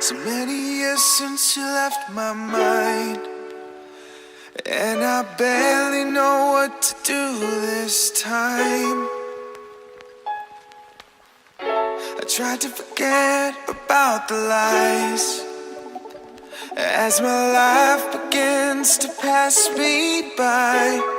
So many years since you left my mind, and I barely know what to do this time. I tried to forget about the lies as my life begins to pass me by.